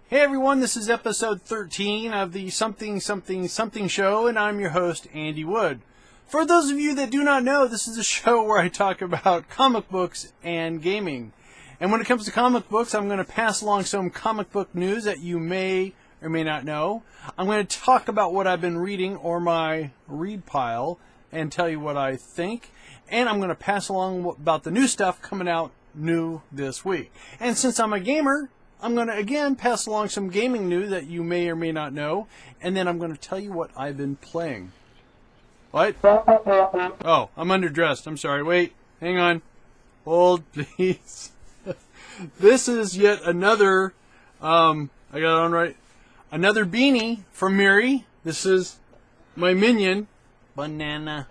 Hey everyone, this is episode 13 of the Something Something Something show, and I'm your host, Andy Wood. For those of you that do not know, this is a show where I talk about comic books and gaming. And when it comes to comic books, I'm going to pass along some comic book news that you may or may not know. I'm going to talk about what I've been reading or my read pile and tell you what I think. And I'm going to pass along about the new stuff coming out new this week. And since I'm a gamer, I'm going to, again, pass along some gaming news that you may or may not know, and then I'm going to tell you what I've been playing. What? Oh, I'm underdressed. I'm sorry. Wait. Hang on. Hold, please. This is yet another, I got it on right, another beanie from Miri. This is my minion, Banana.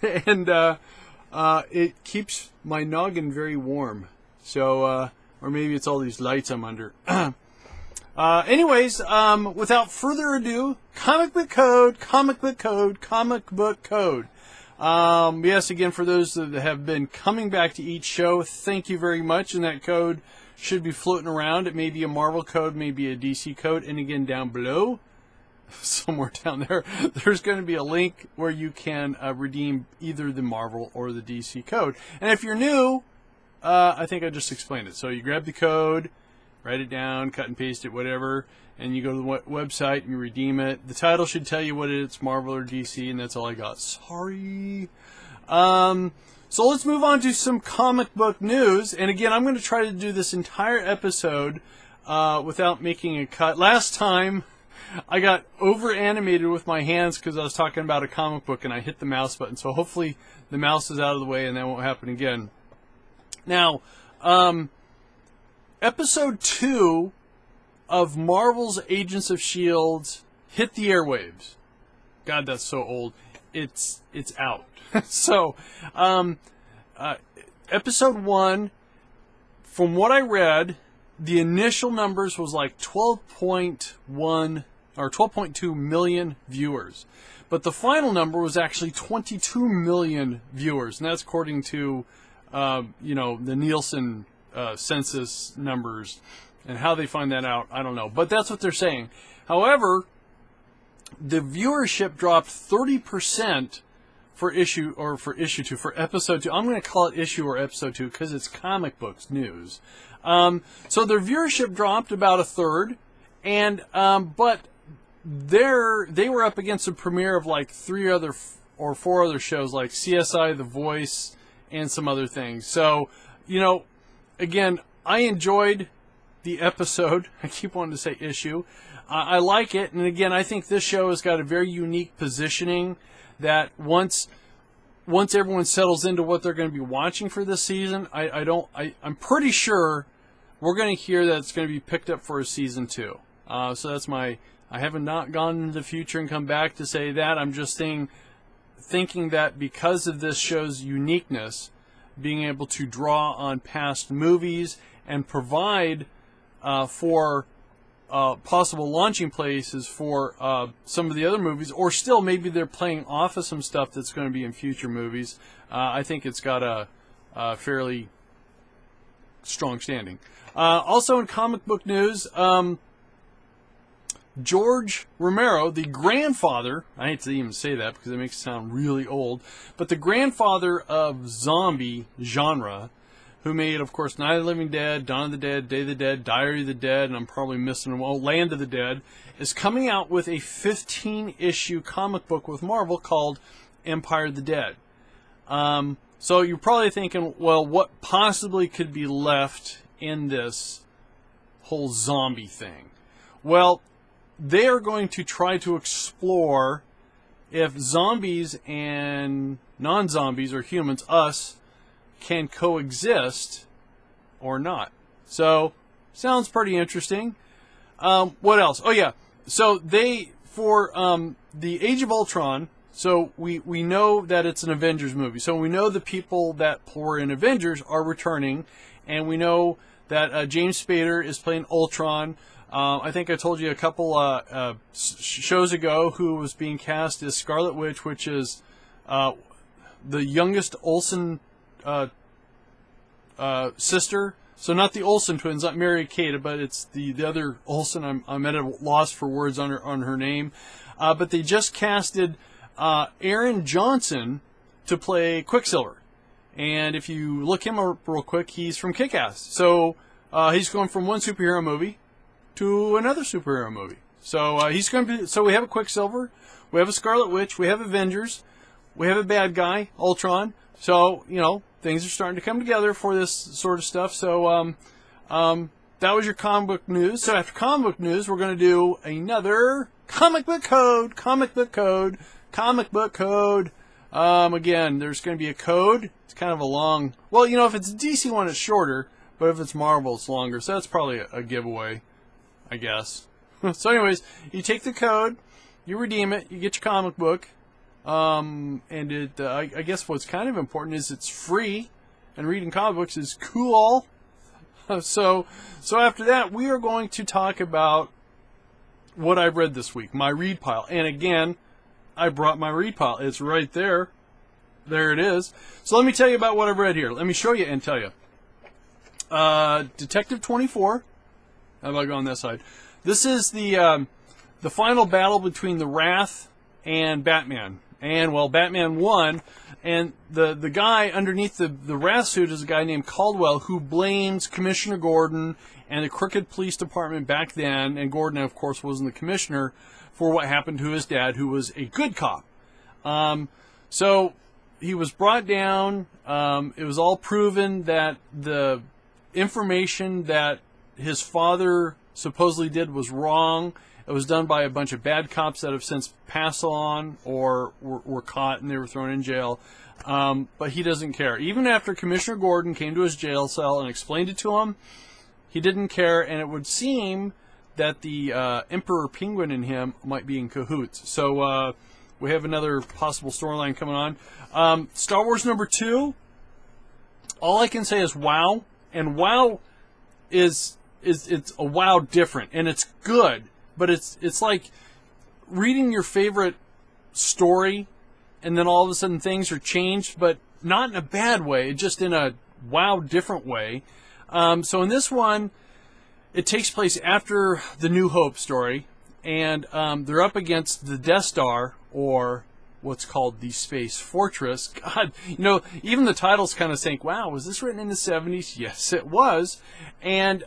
And it keeps my noggin very warm. So, or maybe it's all these lights I'm under. Anyways, without further ado, comic book code. Yes, again, for those that have been coming back to each show, thank you very much. And that code should be floating around. It may be a Marvel code, maybe a DC code. And again, down below, somewhere down there, there's going to be a link where you can redeem either the Marvel or the DC code. And if you're new, I think I just explained it. So you grab the code, write it down, cut and paste it, whatever, and you go to the website and you redeem it. The title should tell you what it's, Marvel or DC, and that's all I got. Sorry. So let's move on to some comic book news. And again, I'm going to try to do this entire episode without making a cut. Last time, I got over-animated with my hands because I was talking about a comic book and I hit the mouse button. So hopefully the mouse is out of the way and that won't happen again. Now, episode 2 of Marvel's Agents of S.H.I.E.L.D. hit the airwaves. God, that's so old. It's out. So, episode 1, from what I read, the initial numbers was like 12.1 or 12.2 million viewers. But the final number was actually 22 million viewers. And that's according to, the Nielsen census numbers. And how they find that out, I don't know. But that's what they're saying. However, the viewership dropped 30% for episode 2. I'm going to call it issue or episode 2 because it's comic books news. So their viewership dropped about a third, and but they were up against a premiere of like 3 other or 4 other shows like CSI, The Voice, and some other things. So, again, I enjoyed the episode. I keep wanting to say issue. I like it, and again, I think this show has got a very unique positioning that once everyone settles into what they're going to be watching for this season, I'm pretty sure we're going to hear that it's going to be picked up for a season 2. So that's I haven't not gone into the future and come back to say that. I'm just thinking that because of this show's uniqueness, being able to draw on past movies and provide for possible launching places for some of the other movies, or still maybe they're playing off of some stuff that's going to be in future movies. I think it's got a fairly strong standing. Also in comic book news, George Romero, the grandfather, I hate to even say that because it makes it sound really old, but the grandfather of zombie genre, who made, of course, Night of the Living Dead, Dawn of the Dead, Day of the Dead, Diary of the Dead, and I'm probably missing them all, Land of the Dead, is coming out with a 15-issue comic book with Marvel called Empire of the Dead. So you're probably thinking, well, what possibly could be left in this whole zombie thing? Well, they are going to try to explore if zombies and non-zombies, or humans, us, can coexist or not. So, sounds pretty interesting. What else? Oh, yeah. So, for the Age of Ultron, so we know that it's an Avengers movie. So, we know the people that were in Avengers are returning, and we know that James Spader is playing Ultron. I think I told you a couple shows ago who was being cast as Scarlet Witch, which is the youngest Olsen sister. So not the Olsen twins, not Mary Kate, but it's the other Olsen. I'm at a loss for words on her name. But they just casted Aaron Johnson to play Quicksilver. And if you look him up real quick, he's from Kick-Ass. So he's going from one superhero movie to another superhero movie. So he's going to be. So we have a Quicksilver, we have a Scarlet Witch, we have Avengers, we have a bad guy, Ultron. So things are starting to come together for this sort of stuff. So that was your comic book news. So after comic book news, we're going to do another comic book code. Again, there's going to be a code. It's kind of a long. Well, if it's a DC one, it's shorter. But if it's Marvel, it's longer. So that's probably a giveaway, I guess. So anyways, you take the code, you redeem it, you get your comic book. And I guess what's kind of important is it's free, and reading comic books is cool. So after that, we are going to talk about what I've read this week, my read pile. And again, I brought my read pile. It's right there. There it is. So let me tell you about what I've read here. Let me show you and tell you. Detective 24. How about I go on that side? This is the final battle between the Wrath and Batman. And, well, Batman won, and the guy underneath the Wrath suit is a guy named Caldwell, who blames Commissioner Gordon and the crooked police department back then, and Gordon, of course, wasn't the commissioner, for what happened to his dad, who was a good cop. So he was brought down. It was all proven that the information that his father supposedly did was wrong. It was done by a bunch of bad cops that have since passed on or were caught and they were thrown in jail. But he doesn't care. Even after Commissioner Gordon came to his jail cell and explained it to him, he didn't care. And it would seem that the Emperor Penguin in him might be in cahoots. So we have another possible storyline coming on. Star Wars #2. All I can say is wow. And wow it's a wow different. And it's good. But it's like reading your favorite story, and then all of a sudden things are changed, but not in a bad way, just in a wow different way. So in this one, it takes place after the New Hope story, and they're up against the Death Star, or what's called the Space Fortress. God, even the titles kind of think, wow, was this written in the 70s? Yes, it was. And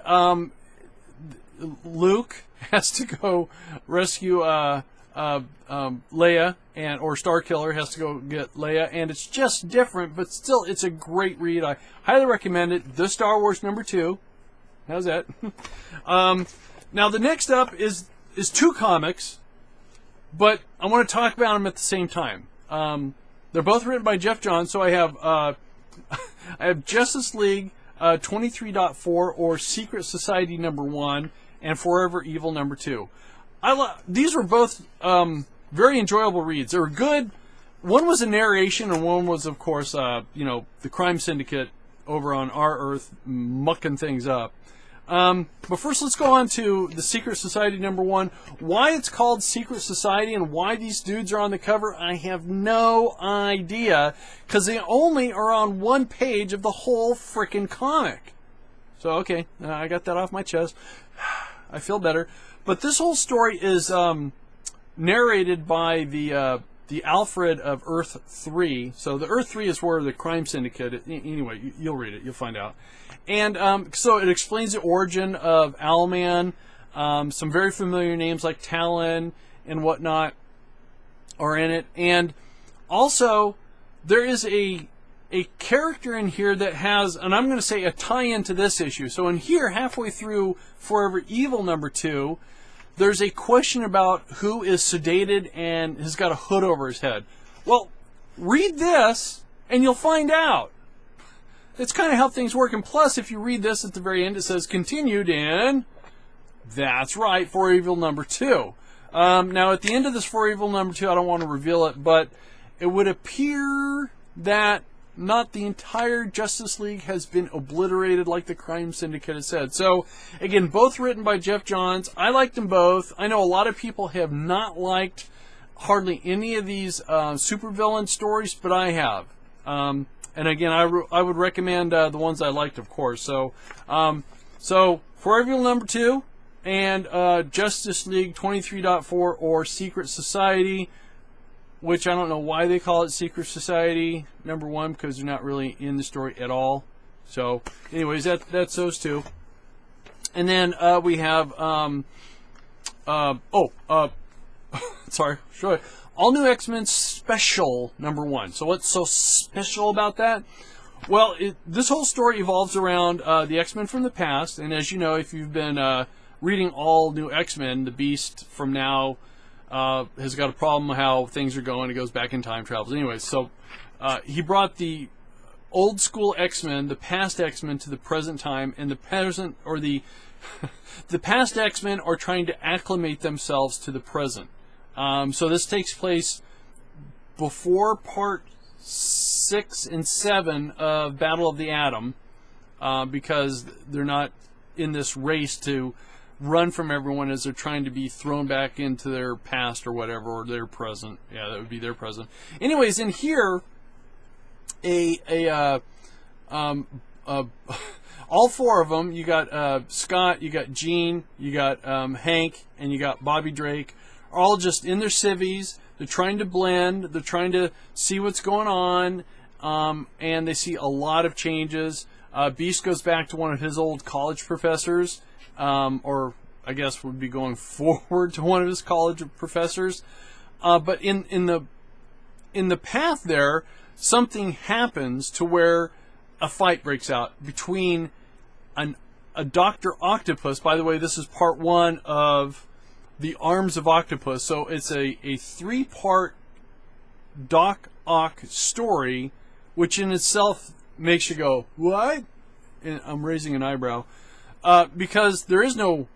Luke has to go rescue Leia, or Starkiller has to go get Leia, and it's just different, but still, it's a great read. I highly recommend it. The Star Wars #2. How's that? Now the next up is 2 comics, but I want to talk about them at the same time. They're both written by Jeff Johns, so I have Justice League 23.4 or Secret Society #1. And Forever Evil #2. These were both very enjoyable reads. They were good. One was a narration, and one was, of course, the crime syndicate over on our Earth mucking things up. But first, let's go on to the Secret Society #1. Why it's called Secret Society and why these dudes are on the cover, I have no idea, because they only are on one page of the whole frickin' comic. So, okay, I got that off my chest. I feel better. But this whole story is narrated by the Alfred of Earth 3. So the Earth 3 is where the crime syndicate... Anyway, you'll read it. You'll find out. And so it explains the origin of Owlman. Some very familiar names like Talon and whatnot are in it. And also, there is a character in here that has, and I'm going to say a tie-in to this issue. So in here, halfway through Forever Evil #2, there's a question about who is sedated and has got a hood over his head. Well, read this and you'll find out. It's kind of how things work. And plus, if you read this at the very end, it says continued in, that's right, For Evil #2. Now, at the end of this For Evil #2, I don't want to reveal it, but it would appear that not the entire Justice League has been obliterated like the crime syndicate has said. So, again, both written by Jeff Johns. I liked them both. I know a lot of people have not liked hardly any of these supervillain stories, but I have. And again, I would recommend the ones I liked, of course. So, Forever number 2 and Justice League 23.4 or Secret Society, which I don't know why they call it Secret Society number 1, because they're not really in the story at all. So, anyways, that's those two. And then we have sorry, sure. All New X-Men Special number 1. So what's so special about that? Well, this whole story evolves around the X-Men from the past, and as you know, if you've been reading All New X-Men, the Beast from now has got a problem how things are going. It goes back in time travels. Anyways, so he brought the old school X-Men, the past X-Men, to the present time, and the present, or the past X-Men are trying to acclimate themselves to the present. So this takes place before part 6 and 7 of Battle of the Atom, because they're not in this race to run from everyone as they're trying to be thrown back into their past or whatever, or their present. Yeah, that would be their present. Anyways, in here, all 4 of them, you got Scott, you got Jean, you got Hank, and you got Bobby Drake, are all just in their civvies. They're trying to blend. They're trying to see what's going on, and they see a lot of changes. Beast goes back to one of his old college professors, or I guess would be going forward to one of his college professors. But in the path there, something happens to where a fight breaks out between a Dr. Octopus. By the way, this is part 1 of the Arms of Octopus. So it's a 3-part Doc Ock story, which in itself makes you go, what? And I'm raising an eyebrow. Because there is no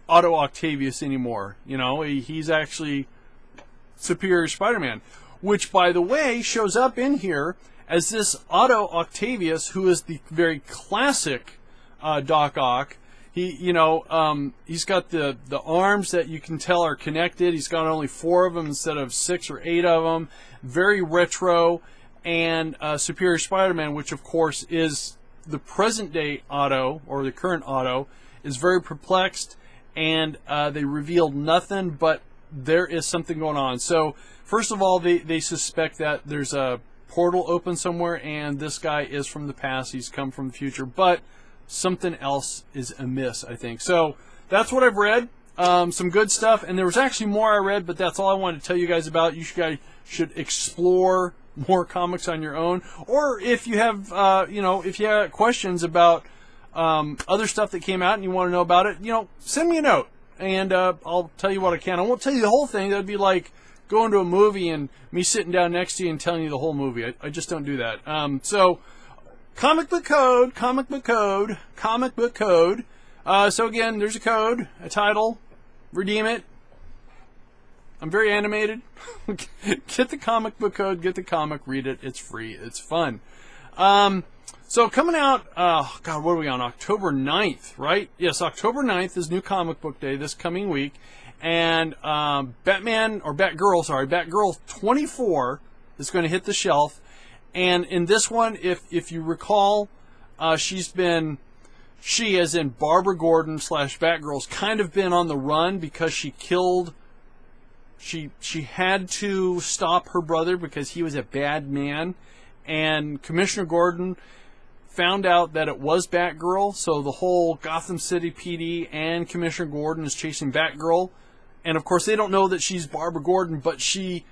Otto Octavius anymore. You know, he's actually Superior Spider-Man. Which, by the way, shows up in here as this Otto Octavius, who is the very classic Doc Ock. He's got the arms that you can tell are connected. He's got only 4 of them instead of 6 or 8 of them. Very retro. And Superior Spider-Man, which of course is the present day Otto, or the current Otto, is very perplexed, and they revealed nothing, but there is something going on. So first of all, they suspect that there's a portal open somewhere, and this guy is from the past. He's come from the future, but something else is amiss, I think. So that's what I've read. Some good stuff, and there was actually more I read, but that's all I wanted to tell you guys about. You guys should explore more comics on your own, or if you have, if you have questions about other stuff that came out and you want to know about it, send me a note, and I'll tell you what I can. I won't tell you the whole thing. That'd be like going to a movie and me sitting down next to you and telling you the whole movie. I just don't do that. So comic book code. So again, there's a code, a title, redeem it. I'm very animated. Get the comic book code, get the comic, read it. It's free. It's fun. So coming out, what are we on? October 9th, right? Yes, October 9th is New Comic Book Day this coming week. And Batgirl 24 is going to hit the shelf. And in this one, if you recall, she as in Barbara Gordon / Batgirl's kind of been on the run because she had to stop her brother because he was a bad man, and Commissioner Gordon found out that it was Batgirl, so the whole Gotham City PD and Commissioner Gordon is chasing Batgirl, and of course they don't know that she's Barbara Gordon, but she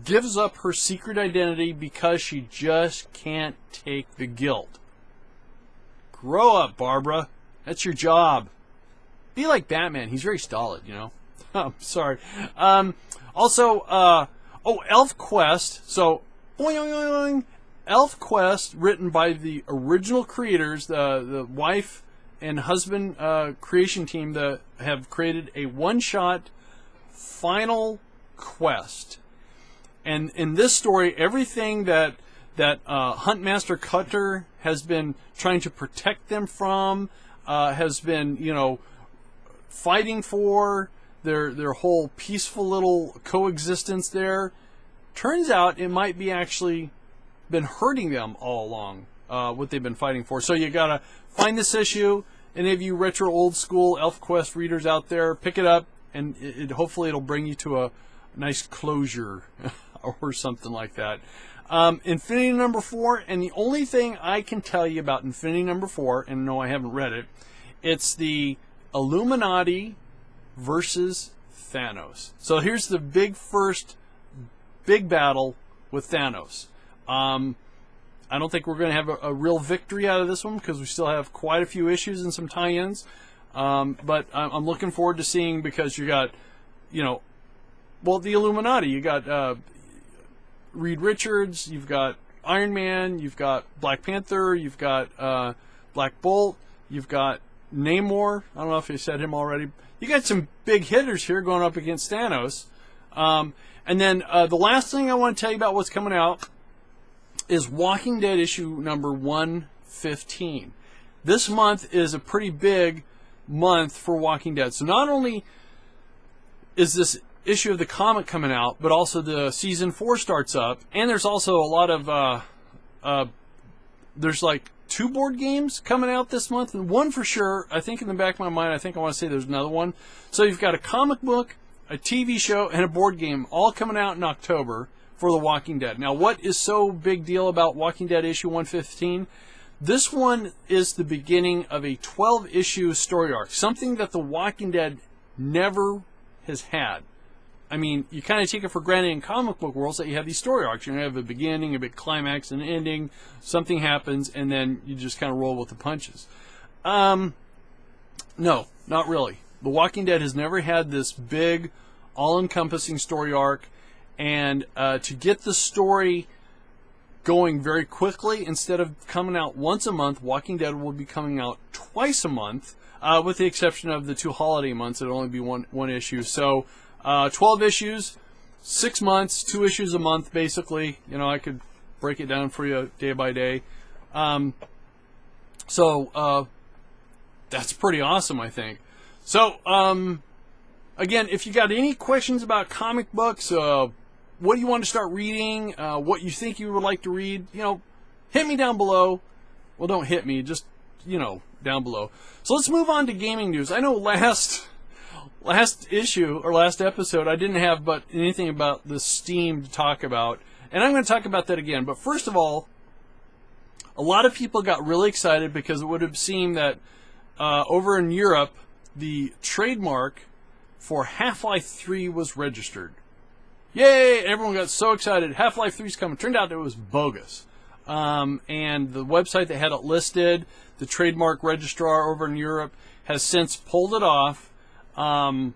gives up her secret identity because she just can't take the guilt. Grow up, Barbara. That's your job. Be like Batman. He's very stolid, I'm sorry. Also, Elf Quest. So, Elf Quest, written by the original creators, the wife and husband creation team that have created a one-shot final quest. And in this story, everything that Huntmaster Cutter has been trying to protect them from, has been, fighting for, their whole peaceful little coexistence there, turns out it might be actually been hurting them all along, what they've been fighting for. So you got to find this issue. Any of you retro old school ElfQuest readers out there, pick it up, and hopefully it'll bring you to a nice closure or something like that. Infinity number 4, and the only thing I can tell you about Infinity number 4, and no, I haven't read it, it's the Illuminati versus Thanos. So here's the first big battle with Thanos. I don't think we're going to have a real victory out of this one because we still have quite a few issues and some tie-ins. But I'm looking forward to seeing, because you got, well, the Illuminati. You got Reed Richards, you've got Iron Man, you've got Black Panther, you've got Black Bolt, you've got Namor. I don't know if you said him already. You got some big hitters here going up against Thanos. And then the last thing I want to tell you about what's coming out is Walking Dead issue number 115. This month is a pretty big month for Walking Dead. So not only is this issue of the comic coming out, but also the season 4 starts up, and there's also a lot of there's like 2 board games coming out this month, and one for sure, I think in the back of my mind, I think I want to say there's another one. So you've got a comic book, a TV show, and a board game all coming out in October for The Walking Dead. Now, what is so big deal about Walking Dead issue 115? This one is the beginning of a 12-issue story arc, something that The Walking Dead never has had. I mean, you kind of take it for granted in comic book worlds that you have these story arcs. You're going to have a beginning, a big climax, an ending, something happens, and then you just kind of roll with the punches. No, not really. The Walking Dead has never had this big, all-encompassing story arc, and to get the story going very quickly, instead of coming out once a month, Walking Dead will be coming out twice a month, with the exception of the 2 holiday months. It'll only be one issue. So 12 issues, 6 months, 2 issues a month, basically. I could break it down for you day by day. So that's pretty awesome, I think. So, again, if you got any questions about comic books, what do you want to start reading, what you think you would like to read, hit me down below. Well, don't hit me, just, down below. So let's move on to gaming news. I know last issue, or last episode, I didn't have but anything about the Steam to talk about, and I'm going to talk about that again. But first of all, a lot of people got really excited because it would have seemed that over in Europe, the trademark for Half-Life 3 was registered. Yay! Everyone got so excited. Half-Life 3 is coming. Turned out it was bogus. And the website that had it listed, the trademark registrar over in Europe, has since pulled it off. And,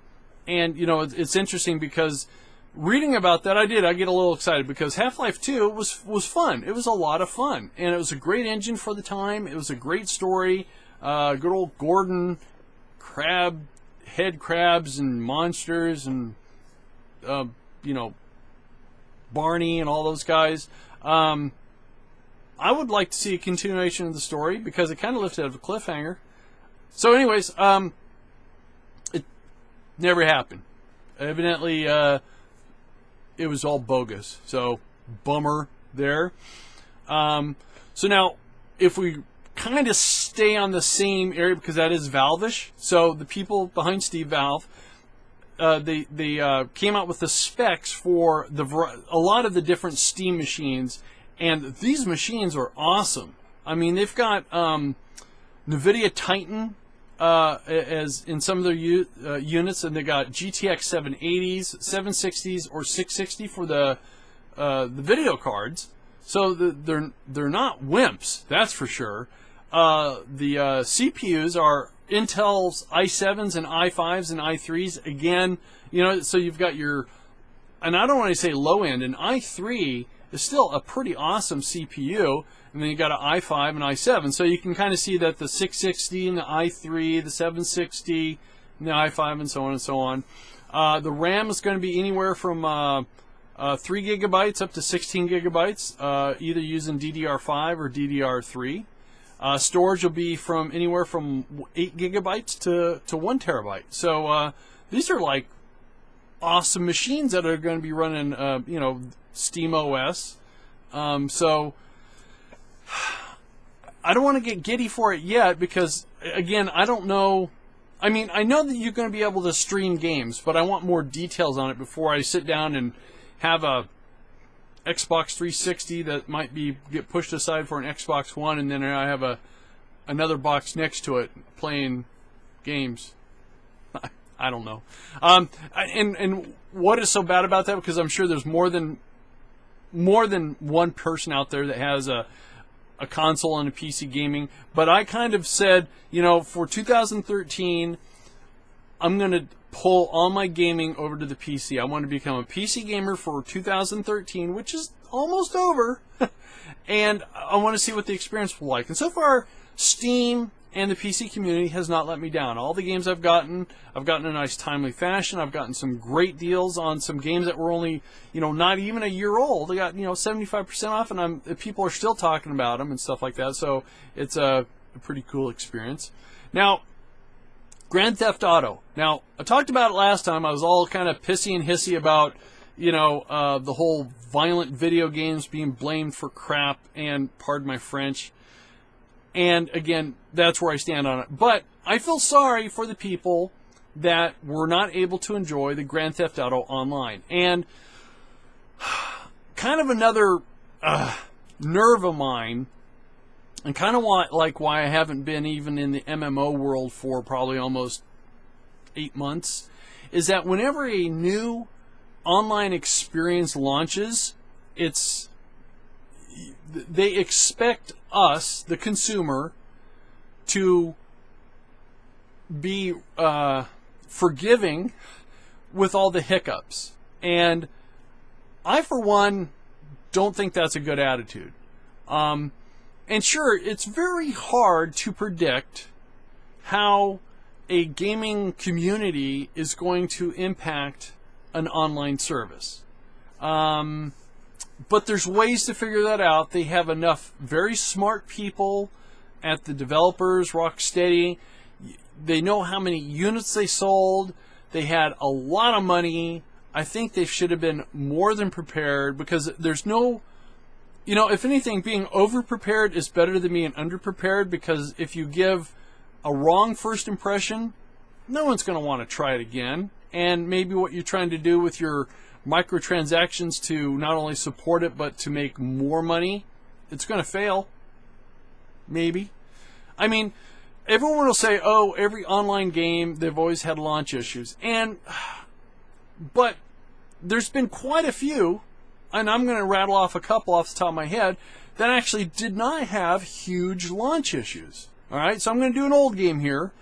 it's interesting because reading about that, I get a little excited because Half-Life 2 was fun. It was a lot of fun. And it was a great engine for the time. It was a great story. Good old Gordon, head crabs and monsters and, Barney and all those guys. I would like to see a continuation of the story because it kind of lifted out of a cliffhanger. So anyways, it never happened. Evidently, it was all bogus. So, bummer there. So now, if we kind of stay on the same area, because that is Valve-ish. So the people behind Steve Valve, they came out with the specs for a lot of the different Steam machines, and these machines are awesome. I mean, they've got NVIDIA Titan as in some of their units, and they got GTX 780s, 760s, or 660 for the video cards. So they're not wimps, that's for sure. The CPUs are Intel's i7s and i5s and i3s. Again, so you've got your, and I don't want to say low end, an i3 is still a pretty awesome CPU, and then you got an i5 and i7. So you can kind of see that the 660 and the i3, the 760 and the i5, and so on and so on. The RAM is going to be anywhere from 3 gigabytes up to 16 gigabytes, either using DDR5 or DDR3. Storage will be from anywhere from 8 gigabytes to 1 terabyte. So these are like awesome machines that are going to be running, Steam OS. So I don't want to get giddy for it yet because, again, I don't know. I mean, I know that you're going to be able to stream games, but I want more details on it before I sit down and have a Xbox 360 that might get pushed aside for an Xbox One, and then I have another box next to it playing games. I don't know. And what is so bad about that? Because I'm sure there's more than one person out there that has a console and a PC gaming. But I kind of said, for 2013, I'm going to pull all my gaming over to the PC. I want to become a PC gamer for 2013, which is almost over. And I want to see what the experience will be like. And so far, Steam and the PC community has not let me down. All the games I've gotten in a nice timely fashion. I've gotten some great deals on some games that were only, not even a year old. They got, 75% off, and people are still talking about them and stuff like that. So it's a pretty cool experience. Now, Grand Theft Auto. Now, I talked about it last time. I was all kind of pissy and hissy about, the whole violent video games being blamed for crap, and pardon my French. And again, that's where I stand on it. But I feel sorry for the people that were not able to enjoy the Grand Theft Auto Online. And kind of another nerve of mine, and kind of why I haven't been even in the MMO world for probably almost 8 months, is that whenever a new online experience launches, they expect us, the consumer, to be forgiving with all the hiccups. And I, for one, don't think that's a good attitude. And sure, it's very hard to predict how a gaming community is going to impact an online service. But there's ways to figure that out. They have enough very smart people at the developers, Rocksteady. They know how many units they sold. They had a lot of money. I think they should have been more than prepared, because there's no, if anything, being over-prepared is better than being under-prepared, because if you give a wrong first impression, no one's going to want to try it again. And maybe what you're trying to do with your microtransactions to not only support it but to make more money, it's going to fail. Maybe. I mean, everyone will say, oh, every online game, they've always had launch issues. But there's been quite a few, and I'm going to rattle off a couple off the top of my head, that actually did not have huge launch issues. All right, so I'm going to do an old game here,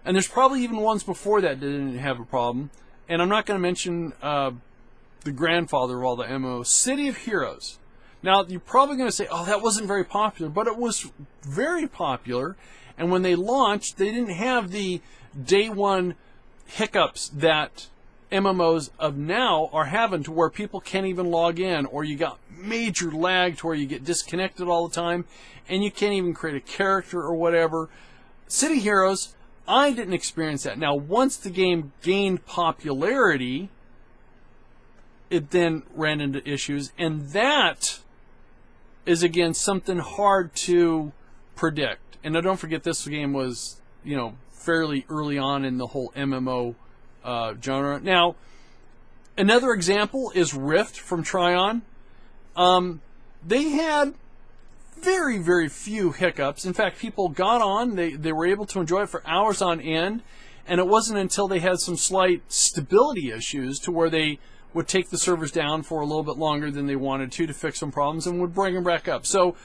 and there's probably even ones before that didn't have a problem. And I'm not going to mention the grandfather of all the MMOs, City of Heroes. Now, you're probably going to say, oh, that wasn't very popular, but it was very popular. And when they launched, they didn't have the day one hiccups that MMOs of now are having, to where people can't even log in, or you got major lag to where you get disconnected all the time, and you can't even create a character or whatever. City Heroes, I didn't experience that. Now, once the game gained popularity, it then ran into issues, and that is, again, something hard to predict. And now, don't forget, this game was, fairly early on in the whole MMO genre. Now, another example is Rift from Tryon. They had very, very few hiccups. In fact, people got on, they were able to enjoy it for hours on end, and it wasn't until they had some slight stability issues to where they would take the servers down for a little bit longer than they wanted to fix some problems, and would bring them back up. So,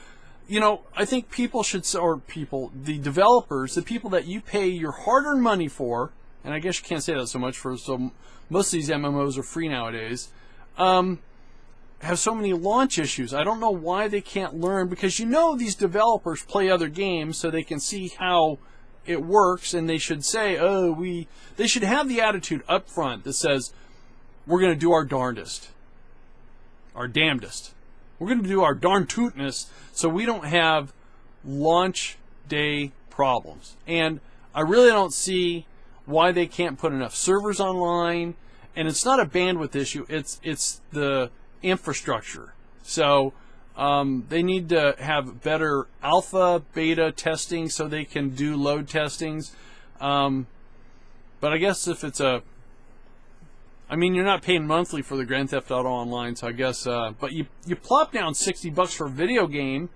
I think the developers, the people that you pay your hard-earned money for, and I guess you can't say that so much so most of these MMOs are free nowadays, have so many launch issues. I don't know why they can't learn, because these developers play other games so they can see how it works, and they should say, they should have the attitude up front that says, we're going to do our darndest, our damnedest. We're going to do our darn tootness so we don't have launch day problems. And I really don't see why they can't put enough servers online. And it's not a bandwidth issue. It's the infrastructure. So They need to have better alpha, beta testing so they can do load testings. But I guess if it's a... I mean, you're not paying monthly for the Grand Theft Auto Online, so I guess... but you plop down $60 for a video game,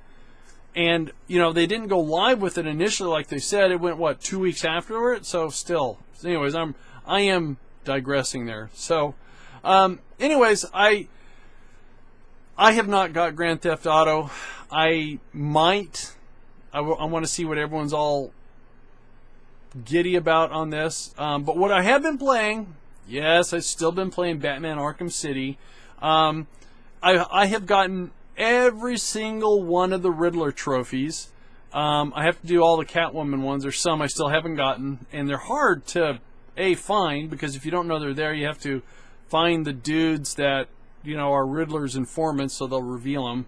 and, you know, they didn't go live with it initially like they said. It went, what, 2 weeks afterward? So still. Anyways, I am digressing there. So, anyways, I have not got Grand Theft Auto. I might. I want to see what everyone's all giddy about on this. But what I have been playing, yes, I've still been playing Batman Arkham City. I have gotten every single one of the Riddler trophies. I have to do all the Catwoman ones. There's some I still haven't gotten, and they're hard to find, because if you don't know they're there, you have to find the dudes that, you know, are Riddler's informants, so they'll reveal them.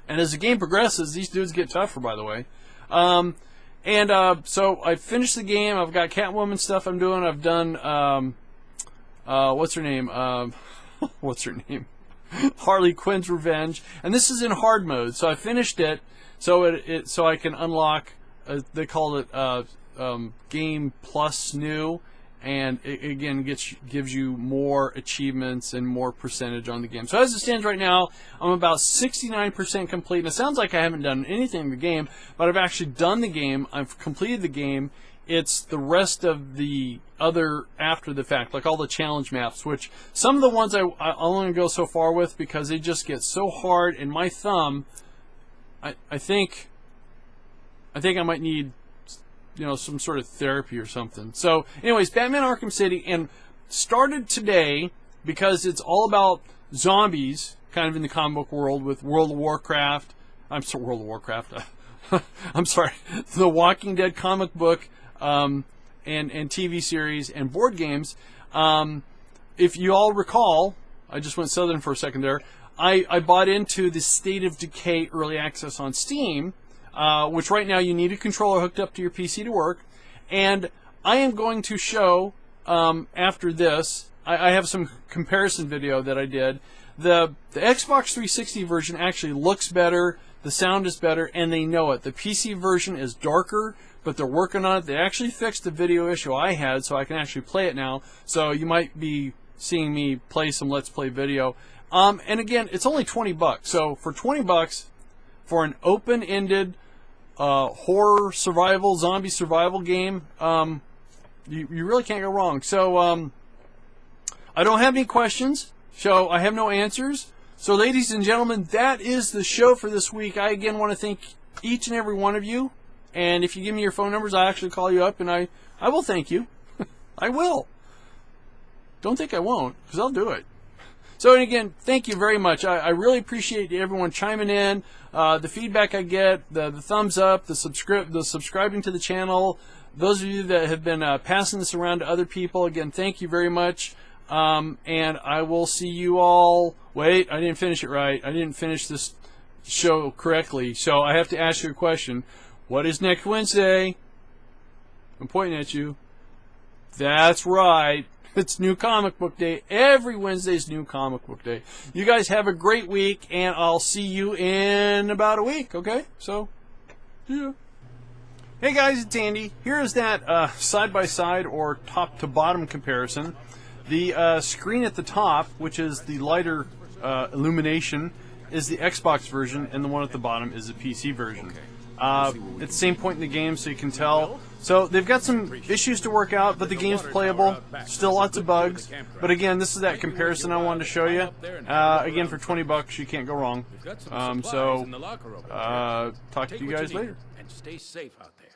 And as the game progresses, these dudes get tougher, by the way. So I finished the game. I've got Catwoman stuff I'm doing. I've done what's her name? What's her name? Harley Quinn's Revenge, and this is in hard mode. So I finished it, so so I can unlock. They call it Game Plus New, and it again gives you more achievements and more percentage on the game. So as it stands right now, I'm about 69% complete. And it sounds like I haven't done anything in the game, but I've actually done the game. I've completed the game. It's the rest of the other after the fact, like all the challenge maps, which some of the ones I only go so far with because they just get so hard, and my thumb, I think I might need, you know, some sort of therapy or something. So anyways, Batman Arkham City, and started today because it's all about zombies, kind of in the comic book world, with World of Warcraft. I'm sorry, World of Warcraft. I'm sorry, the Walking Dead comic book, and TV series and board games. If you all recall, I just went southern for a second there. I bought into the State of Decay early access on Steam, which right now you need a controller hooked up to your PC to work. And I am going to show, after this, I have some comparison video that I did. The Xbox 360 version actually looks better, the sound is better, and they know it. The PC version is darker, but they're working on it. They actually fixed the video issue I had, so I can actually play it now. So you might be seeing me play some Let's Play video. And again, it's only $20. So for $20, for an open-ended horror survival, zombie survival game, you really can't go wrong. So I don't have any questions, so I have no answers. So ladies and gentlemen, that is the show for this week. I again want to thank each and every one of you. And if you give me your phone numbers, I'll actually call you up, and I will thank you. I will. Don't think I won't, because I'll do it. So, and again, thank you very much. I really appreciate everyone chiming in, the feedback I get, the thumbs up, the subscribing to the channel. Those of you that have been passing this around to other people, again, thank you very much. And I will see you all. Wait, I didn't finish it right. I didn't finish this show correctly, so I have to ask you a question. What is next Wednesday? I'm pointing at you. That's right. It's New Comic Book Day. Every Wednesday's New Comic Book Day. You guys have a great week, and I'll see you in about a week, okay? So, yeah. Hey guys, it's Andy. Here is that side-by-side or top-to-bottom comparison. The screen at the top, which is the lighter illumination, is the Xbox version, and the one at the bottom is the PC version. At the same point in the game, so you can tell. So they've got some issues to work out, but the game's playable. Still lots of bugs. But again, this is that comparison I wanted to show you. Again, for $20, you can't go wrong. Talk to you guys later. And stay safe out there.